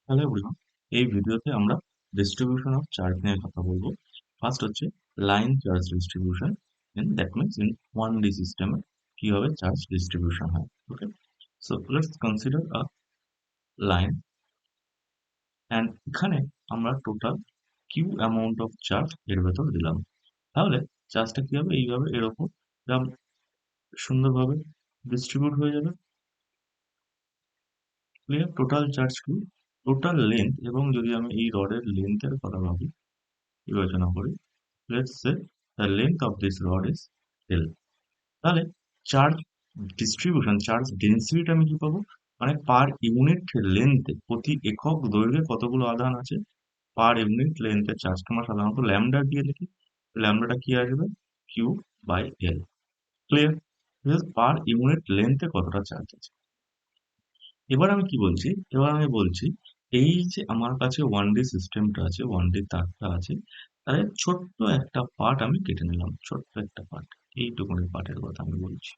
Hello everyone, এই ভিডিওতে আমরা ডিস্ট্রিবিউশন অফ চার্জ নিয়ে কথা বলবো। ফার্স্ট হচ্ছে line charge distribution, that means in 1D সিস্টেমে কিভাবে চার্জ ডিস্ট্রিবিউশন হয়। Okay, so let's consider a line, and এখানে আমরা total Q amount of charge এর ভেতর দিলাম। তাহলে চার্জটা কি হবে? এইভাবে এরকম এরকম সুন্দরভাবে ডিস্ট্রিবিউট হয়ে যাবে। Clear? Total charge Q, total length, এবং যদি আমি এই রডের লেন্থের কথা ভাবি, বিবেচনা করি, let's say the length of this rod is L, তাহলে চার্জ ডিস্ট্রিবিউশন, চার্জ ডেন্সিটিটা আমি কি পাবো? মানে পার ইউনিট লেন্থে, প্রতি একক দৈর্ঘ্যে কতগুলো আধান আছে, পার ইউনিট লেন্থে চার্জকে আমরা সাধারণত ল্যামডা দিয়ে লিখি। ল্যামডাটা কি আসবে? Q by L. Clear? Per unit লেন্থে কতটা চার্জ আছে। এবার আমি কি বলছি? এবার আমি বলছি এই যে আমার কাছে 1D সিস্টেমটা আছে, 1D তারটা আছে, তাহলে ছোট্ট একটা পার্ট আমি কেটে নিলাম, ছোট্ট একটা পার্ট, এইটুকুনি পার্টের কথা আমি বলছি।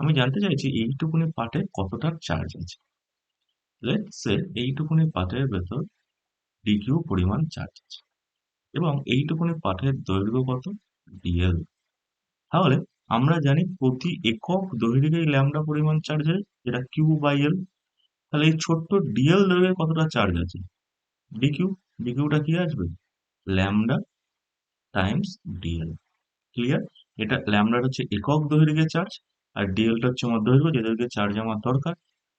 আমি জানতে চাইছি এইটুকুনি পার্টে কতটা চার্জ আছে। লেটস সে এইটুকুনি পার্টের ভেতর ডিকিউ পরিমাণ চার্জ আছে, এবং এইটুকুনি পার্টের দৈর্ঘ্য কত? ডিএল। তাহলে আমরা জানি প্রতি একক দৈর্ঘ্যে ল্যামডা পরিমাণ চার্জ হয়, যেটা কিউ বাই এল। তাহলে এই ছোট্ট ডিএল দৈর্ঘ্যে কতটা চার্জ আছে? ডিকিউ। ডিকিউটা কি আসবে? Lambda Times DL. ক্লিয়ার? এটা ল্যামডাটা হচ্ছে একক দৈর্ঘ্যের চার্জ, আর ডিএলটা হচ্ছে আমার দৈর্ঘ্য, যে দৈর্ঘ্যের চার্জ আমার দরকার।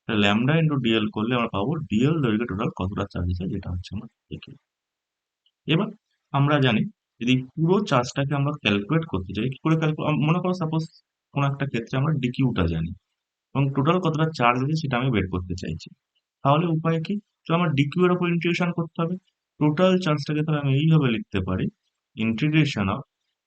ল্যামডা ইন্টু ডিএল করলে আমরা পাবো ডিএল দৈর্ঘ্যে টোটাল কতটা চার্জ আছে, যেটা হচ্ছে আমার ডিকিউ। এবার আমরা জানি যদি পুরো চার্জটাকে আমরা ক্যালকুলেট করতে চাই, কি করে ক্যালকুলেট? মনে করো সাপোজ কোনো একটা ক্ষেত্রে আমরা ডিকিউটা জানি এবং টোটাল কতটা চার্জ আছে সেটা আমি বের করতে চাইছি। তাহলে উপায় কি? তো আমার ডিকিউ এর উপর ইন্টিগ্রেশন করতে হবে। টোটাল চার্জটাকে তাহলে আমি এইভাবে লিখতে পারি, ইন্টিগ্রেশন অফ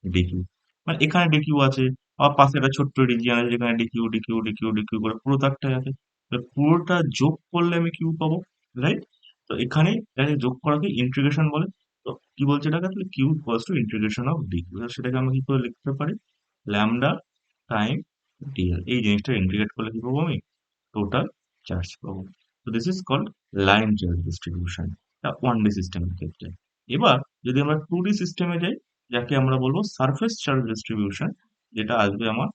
ডিকিউ। মানে এখানে ডিকিউ আছে, আবার পাশে একটা ছোট্ট রিজিয়ন আছে যেখানে ডিকিউ ডিকিউ ডিকিউ ডিকিউ করে পুরো তারটাই আছে। তো পুরোটা যোগ করলে আমি কিউ পাবো, রাইট? তো এখানে এটাকে যোগ করাকে ইন্টিগ্রেশন বলে। তো কি বলছে এটাকে? তাহলে Q equals to integration of dQ. সেটাকে আমি কি করে লিখতে পারি? Lambda time dl. এই জিনিসটা ইন্টিগ্রেট করলে কি পাবো আমি? টোটাল চার্জ পাবো। তো this is called line charge distribution, one D সিস্টেমের ক্ষেত্রে। এবার যদি আমরা 2D সিস্টেমে যাই, যাকে আমরা বলবো সারফেস চার্জ ডিস্ট্রিবিউশন, যেটা আসবে আমার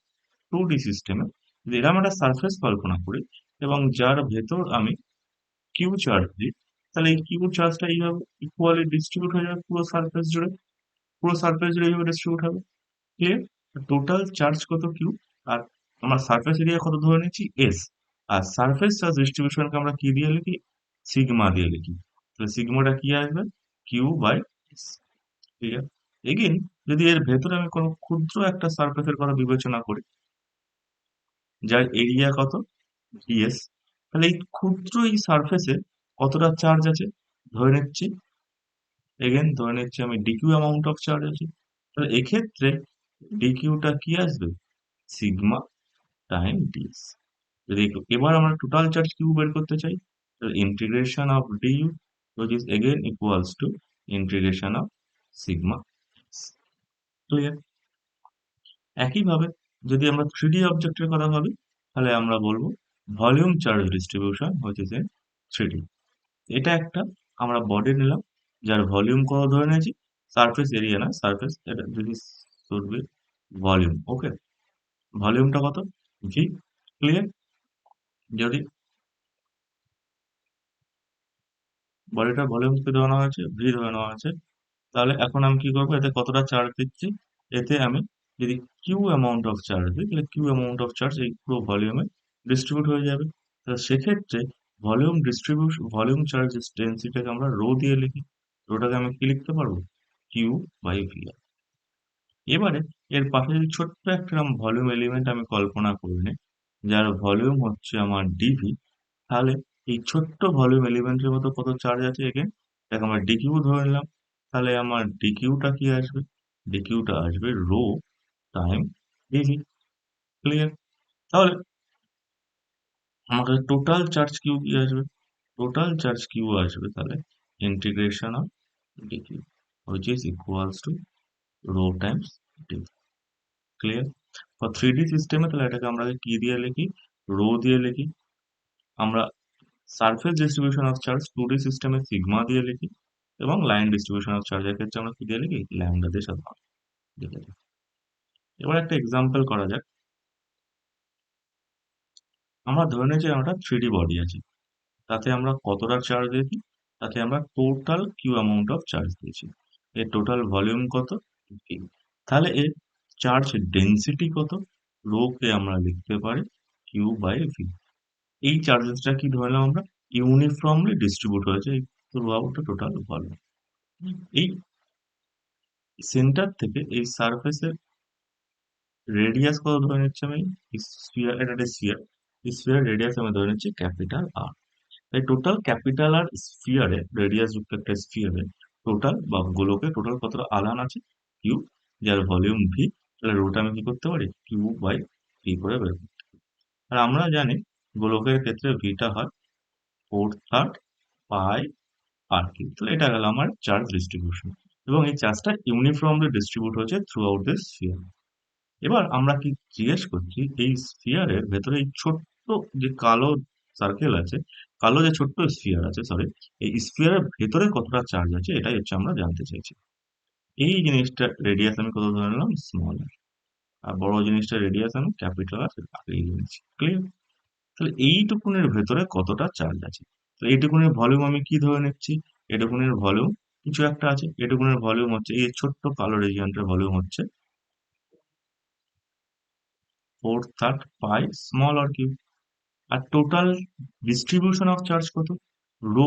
2D সিস্টেমে। যদি এরকম একটা সারফেস কল্পনা করি এবং যার ভেতর আমি কিউ চার্জ দিই, তাহলে এই কিউ চার্জটা এইভাবে ইকুয়ালি ডিস্ট্রিবিউট হয়ে যাবে পুরো সারফেস জুড়ে। পুরো সারফেস জুড়ে এইভাবে ডিস্ট্রিবিউট হবে। ক্লিয়ার? টোটাল চার্জ কত? কিউ। আর আমার সারফেস এরিয়া কত ধরে নিচ্ছি? এস। আর সারফেস চার্জ ডিস্ট্রিবিউশনকে আমরা কি দিয়ে লিখি? সিগমা দিয়ে লিখি। তাহলে সিগমাটা কি আসবে? Q by S. Clear? Again, যদি এর ভেতরে আমি কোনো ক্ষুদ্র একটা সারফেসের কথা বিবেচনা করি, যার এরিয়া কত? ডিএস, তাহলে এই ক্ষুদ্র এই সারফেসে কতটা চার্জ আছে? ধরে নিচ্ছি, এগেন ধরে নিচ্ছি আমি ডিকিউ অ্যামাউন্ট অফ চার্জ আছে। তাহলে এক্ষেত্রে ডিকিউটা কি আসবে? Sigma time DS. যদি এবার আমরা টোটাল চার্জ কিউ বের করতে চাই, তাহলে integration of DU, which is again equals to integration of sigma x. Clear? একইভাবে যদি আমরা 3D অবজেক্টের কথা ভাবি, তাহলে আমরা বলবো volume charge distribution, which is in 3D। এটা একটা আমরা বডি নিলাম, যার ভলিউম কত ধরে নিয়েছি? সারফেস এরিয়া না, সারফেস, এটা দিস শুড বি ভলিউম। ওকে, ভলিউমটা কত? ভি। ক্লিয়ার? যদি বডিটার ভলিউম কি ধরে নেওয়া হয়েছে? ভি ধরে নেওয়া হয়েছে। তাহলে এখন আমি কি করবো? এতে কতটা চার্জ দিচ্ছি? এতে আমি যদি কিউ অ্যামাউন্ট অফ চার্জ দিই, তাহলে কিউ অ্যামাউন্ট অফ চার্জ এই পুরো ভলিউমে ডিস্ট্রিবিউট হয়ে যাবে। তাহলে সেক্ষেত্রে ভলিউম ডিস্ট্রিবিউশন, ভলিউম চার্জ ডেন্সিটিটাকে আমরা রো দিয়ে লিখি। রোটাকে আমি কি লিখতে পারবো? Q by V. এবারে এর পাশে যদি ছোট্ট একটা ভলিউম এলিমেন্ট আমি কল্পনা করে নিই, যার ভলিউম হচ্ছে আমার ডিভি, তাহলে এই ছোট্ট ভলিউম এলিমেন্টের মতো কত চার্জ আছে? এগেন এটাকে আমরা ডিকিউ ধরে নিলাম। তাহলে আমার ডিকিউটা কি আসবে? ডিকিউটা আসবে রো টাইম ডিভি। ক্লিয়ার? তাহলে আমার কাছে টোটাল চার্জ কিউ কি আসবে? টোটাল চার্জ কিউ আসবে তাহলে integration of DQ, which is equals to rho times div। Clear? For 3D সিস্টেমে তাহলে এটাকে আমরা কি দিয়ে লিখি? রো দিয়ে লিখি। আমরা surface distribution of charge 2D সিস্টেমে সিগমা দিয়ে লিখি, এবং লাইন ডিস্ট্রিবিউশন অফ চার্জের ক্ষেত্রে আমরা কি দিয়ে লিখি, ল্যামডা দিয়ে সাধারণত লিখে দিই। এবার একটা এক্সাম্পল করা যাক। আমরা ধরে নিই যে আমরা 3D বডি আছে, তাতে আমরা কতটা চার্জ দিয়েছি, তাতে আমরা total Q amount of charge দিয়েছি। এর টোটাল ভলিউম কত, কি। তাহলে এর চার্জ ডেন্সিটি কত, রো কে আমরা লিখতে পারি কিউ বাই ভি। এই চার্জেসটা কি ধরলাম আমরা, ইউনিফর্মলি ডিস্ট্রিবিউট হয়েছে through out the total volume. এই সেন্টার থেকে এই সারফেসের রেডিয়াস কত ধরে নিচ্ছি আমি, স্ফিয়ার, এটা একটা স্ফিয়ার, স্ফিয়ার রেডিয়াস আমি ধরে নিচ্ছি ক্যাপিটাল আর। তাই টোটাল ক্যাপিটাল আর স্ফিয়ারে, রেডিয়াস যুক্ত একটা স্ফিয়ারে টোটাল বা গোলকে টোটাল কতটা আধান আছে, কিউ, যার ভলিউম ভি। তাহলে রোটা আমি কি করতে পারি, কিউ বাই ভি করে বের করতে পারি। আর আমরা জানি গোলকের ক্ষেত্রে ভিটা হয় 4/3 পাই আর কিউ। তাহলে এটা গেল আমার চার্জ ডিস্ট্রিবিউশন, এবং এই চার্জটা ইউনিফর্মলি ডিস্ট্রিবিউট হয়েছে থ্রু আউট দিস স্ফিয়ার। এবার আমরা কি জিজ্ঞেস করছি, এই স্ফিয়ারের ভেতরে এই ছোট্ট যে কালো সার্কেল আছে, কালো যে ছোট্ট স্ফিয়ার আছে, সরি, এই স্ফিয়ারের ভেতরে কতটা চার্জ আছে, এটাই হচ্ছে আমরা জানতে চাইছি। এই জিনিসটা রেডিয়াস আমি কত ধরে নিলাম, স্মল আর। আর বড় জিনিসটা রেডিয়াস আমি ক্যাপিটাল আর আগেই নিয়েছি, ক্লিয়ার। তাহলে এইটুকুনের ভেতরে কতটা চার্জ আছে, তো এইটুকুনের ভলিউম আমি কি ধরে নিচ্ছি, এটুকুনের ভলিউম কিছু একটা আছে, এটুকুনের ভলিউম হচ্ছে, এই ছোট্ট কালো রিজিয়নটার ভলিউম হচ্ছে 4/3 পাই স্মল আর কিউব। আর টোটাল ডিস্ট্রিবিউশন অফ চার্জ কত, রো,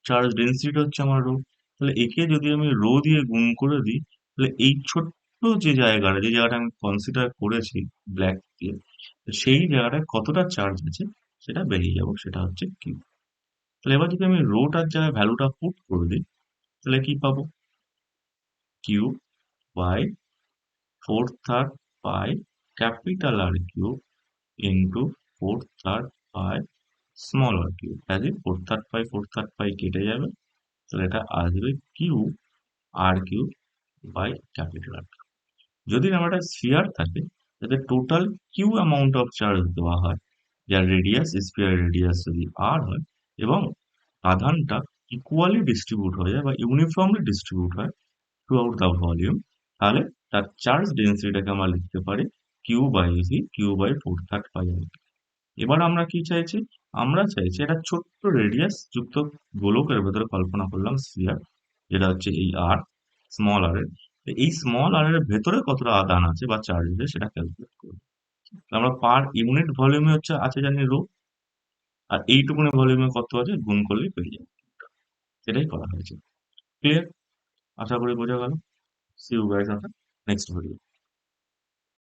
চার্জ ডেন্সিটি হচ্ছে আমার রো। তাহলে একে যদি আমি রো দিয়ে গুণ করে দিই, তাহলে এই ছোট্ট যে জায়গাটা, যে জায়গাটা আমি কনসিডার করেছি ব্ল্যাক দিয়ে, তো সেই জায়গাটায় কতটা চার্জ আছে সেটা বেরিয়ে যাবো, সেটা হচ্ছে কিউ। তাহলে এবার যদি আমি রোটার জায়গায় ভ্যালুটা পুট করে দিই, তাহলে কি পাবো, Q by 4/3 pi capital R cube into 4/3 pi small R cube. কাজে 4/3 পাই কেটে যাবে, তাহলে এটা আসবে Q R cube by capital R. যদি আমার একটা স্ফিয়ার থাকে, তাতে total Q amount of charge দেওয়া হয়, যার রেডিয়াস, স্ফিয়ার রেডিয়াস যদি আর হয়, এবং আধানটা ইকুয়ালি ডিস্ট্রিবিউট হয়ে যায় বা ইউনিফর্মলি ডিস্ট্রিবিউট হয় থ্রু আউট দ্য ভলিউম, তাহলে তার চার্জ ডেন্সিটিটাকে আমরা লিখতে পারি Q by V, Q by 4/3 pi. এবার আমরা কি চাইছি, আমরা চাইছি একটা ছোট্ট রেডিয়াস যুক্ত গোলকের ভেতরে কল্পনা করলাম স্ফিয়ার, যেটা হচ্ছে এই আর, স্মল আর এর। তো এই স্মল আর এর ভেতরে কতটা আধান আছে বা চার্জ আছে সেটা ক্যালকুলেট করবো। তো আমরা পার ইউনিট ভলিউমে হচ্ছে আছে জানি রো, আর এইটুকুনি ভলিউমে কত আছে গুণ করলেই পেয়ে যাবে। সেটাই করা হয়েছে, ক্লিয়ার। আশা করি বোঝা গেল। See you guys on the next video.